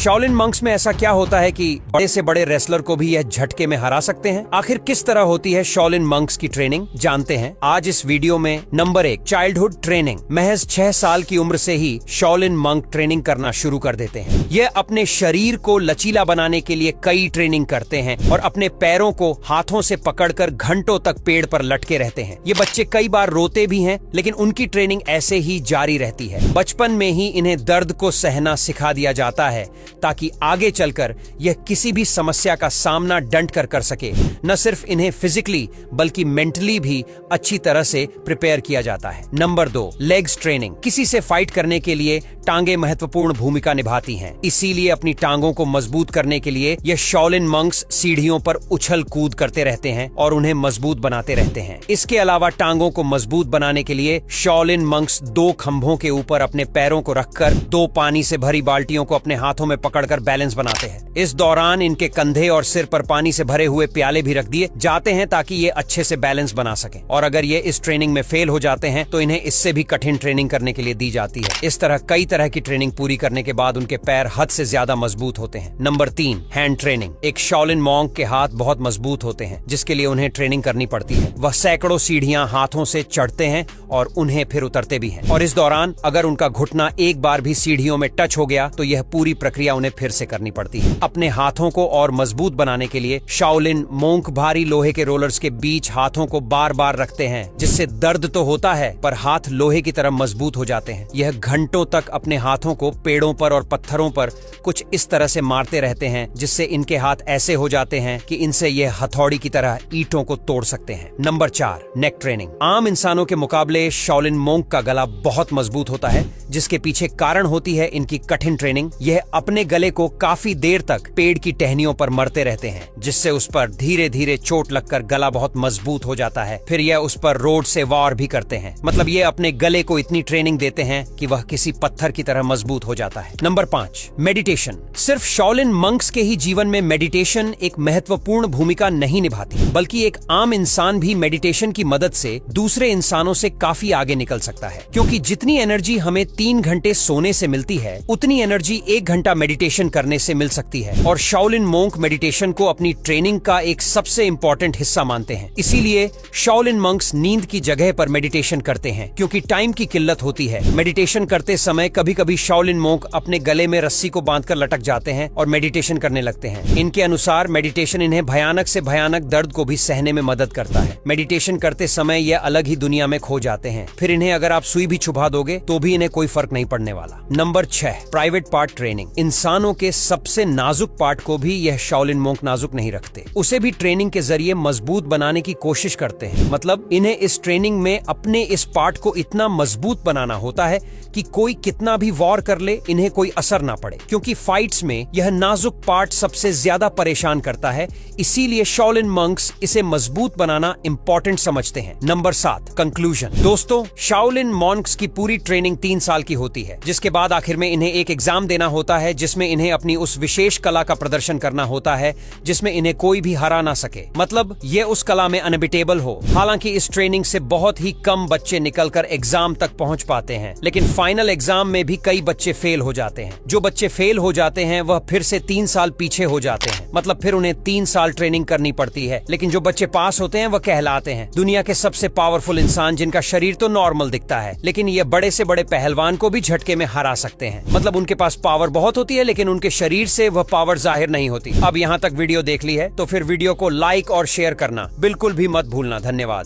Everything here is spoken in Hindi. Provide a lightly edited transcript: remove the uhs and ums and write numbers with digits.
शाओलिन मंक्स में ऐसा क्या होता है कि बड़े से बड़े रेसलर को भी यह झटके में हरा सकते हैं? आखिर किस तरह होती है शाओलिन मंक्स की ट्रेनिंग, जानते हैं आज इस वीडियो में। Number 1, childhood training. महज 6 साल की उम्र से ही शाओलिन मंक ट्रेनिंग करना शुरू कर देते हैं। यह अपने शरीर को लचीला बनाने के लिए कई ट्रेनिंग करते हैं और अपने पैरों को हाथों से पकड़कर घंटों तक पेड़ पर लटके रहते हैं। ये बच्चे कई बार रोते भी हैं, लेकिन उनकी ट्रेनिंग ऐसे ही जारी रहती है। बचपन में ही इन्हें दर्द को सहना सिखा दिया जाता है ताकि आगे चलकर यह किसी भी समस्या का सामना डंट कर सके। न सिर्फ इन्हें फिजिकली बल्कि मेंटली भी अच्छी तरह से प्रिपेयर किया जाता है। Number 2, legs training. किसी से फाइट करने के लिए टांगे महत्वपूर्ण भूमिका निभाती हैं। इसीलिए अपनी टांगों को मजबूत करने के लिए यह शाओलिन मंक्स सीढ़ियों पर उछल कूद करते रहते हैं और उन्हें मजबूत बनाते रहते हैं। इसके अलावा टांगों को मजबूत बनाने के लिए शाओलिन मंक्स 2 खंभों के ऊपर अपने पैरों को रखकर 2 पानी से भरी बाल्टियों को अपने हाथों में पकड़कर बैलेंस बनाते हैं। इस दौरान इनके कंधे और सिर पर पानी से भरे हुए प्याले भी रख दिए जाते हैं ताकि ये अच्छे से बैलेंस बना सकें। और अगर ये इस ट्रेनिंग में फेल हो जाते हैं तो इन्हें इससे भी कठिन ट्रेनिंग करने के लिए दी जाती है। इस तरह कई तरह की ट्रेनिंग पूरी करने के बाद उनके पैर हद से ज्यादा मजबूत होते हैं। Number 3, hand training. एक शाओलिन मॉन्क के हाथ बहुत मजबूत होते हैं, जिसके लिए उन्हें ट्रेनिंग करनी पड़ती है। वह सैकड़ों सीढ़ियां हाथों से चढ़ते हैं और उन्हें फिर उतरते भी हैं। और इस दौरान अगर उनका घुटना एक बार भी सीढ़ियों में टच हो गया तो यह पूरी प्रक्रिया उन्हें फिर से करनी पड़ती है। अपने हाथों को और मजबूत बनाने के लिए शाओलिन मॉन्क भारी लोहे के रोलर्स के बीच हाथों को बार बार रखते हैं, जिससे दर्द तो होता है पर हाथ लोहे की तरह मजबूत हो जाते हैं। यह घंटों तक अपने हाथों को पेड़ों पर और पत्थरों पर कुछ इस तरह से मारते रहते हैं, जिससे इनके हाथ ऐसे हो जाते हैं कि इनसे यह हथौड़ी की तरह ईंटों को तोड़ सकते हैं। नंबर 4, नेक ट्रेनिंग। आम इंसानों के मुकाबले शाओलिन मॉन्क का गला बहुत मजबूत होता है, जिसके पीछे कारण होती है इनकी कठिन ट्रेनिंग। यह अपने गले को काफी देर तक पेड़ की टहनियों पर मरते रहते हैं, जिससे उस पर धीरे धीरे चोट लगकर गला बहुत मजबूत हो जाता है। फिर यह उस पर रोड से वार भी करते हैं। मतलब ये अपने गले को इतनी ट्रेनिंग देते हैं कि वह किसी पत्थर की तरह मजबूत हो जाता है। Number 5, meditation. सिर्फ शाओलिन मंक्स के ही जीवन में मेडिटेशन एक महत्वपूर्ण भूमिका नहीं निभाती, बल्कि एक आम इंसान भी मेडिटेशन की मदद से दूसरे इंसानों से काफी आगे निकल सकता है। क्योंकि जितनी एनर्जी हमें 3 घंटे सोने से मिलती है, उतनी एनर्जी 1 घंटा मेडिटेशन करने से मिल सकती है। और शाओलिन मॉन्क मेडिटेशन को अपनी ट्रेनिंग का एक सबसे इंपॉर्टेंट हिस्सा मानते हैं। इसीलिए शाओलिन मंक्स नींद की जगह पर मेडिटेशन करते हैं, क्योंकि टाइम की किल्लत होती है। मेडिटेशन करते समय कभी कभी शाओलिन मॉन्क अपने गले में रस्सी को बांधकर लटक जाते हैं और मेडिटेशन करने लगते हैं। इनके अनुसार मेडिटेशन इन्हें भयानक से भयानक दर्द को भी सहने में मदद करता है। मेडिटेशन करते समय ये अलग ही दुनिया में खो जाते हैं। फिर इन्हें अगर आप सुई भी छुपा दोगे तो भी इन्हें कोई फर्क नहीं पड़ने वाला। Number 6, private part training. इंसानों के सबसे नाजुक पार्ट को भी यह शाओलिन मॉन्क नाजुक नहीं रखते, उसे भी ट्रेनिंग के जरिए मजबूत बनाने की कोशिश करते हैं। मतलब इन्हें इस ट्रेनिंग में अपने इस पार्ट को इतना मजबूत बनाना होता है कि कोई कितना भी वॉर कर ले इन्हें कोई असर ना पड़े, क्योंकि फाइट्स में यह नाजुक पार्ट सबसे ज्यादा परेशान करता है। इसीलिए शाओलिन मंक्स इसे मजबूत बनाना इंपॉर्टेंट समझते हैं। Number 7, conclusion. दोस्तों, शाओलिन मॉन्क्स की पूरी ट्रेनिंग 3 साल की होती है, जिसके बाद आखिर में इन्हें एक एग्जाम देना होता है, जिसमें इन्हें अपनी उस विशेष कला का प्रदर्शन करना होता है जिसमें इन्हें कोई भी हरा ना सके। मतलब ये उस कला में अनबिटेबल हो। हालांकि इस ट्रेनिंग से बहुत ही कम बच्चे निकलकर एग्जाम तक पहुंच पाते हैं, लेकिन फाइनल एग्जाम में भी कई बच्चे फेल हो जाते हैं। जो बच्चे फेल हो जाते हैं वह फिर से 3 साल पीछे हो जाते हैं। मतलब फिर उन्हें 3 साल ट्रेनिंग करनी पड़ती है। लेकिन जो बच्चे पास होते हैं वह कहलाते हैं दुनिया के सबसे पावरफुल इंसान, जिनका शरीर तो नॉर्मल दिखता है, लेकिन ये बड़े से बड़े पहलवान को भी झटके में हरा सकते हैं। मतलब उनके पास पावर बहुत होती है, लेकिन उनके शरीर से वह पावर जाहिर नहीं होती। अब यहाँ तक वीडियो देख ली है तो फिर वीडियो को लाइक और शेयर करना बिल्कुल भी मत भूलना। धन्यवाद।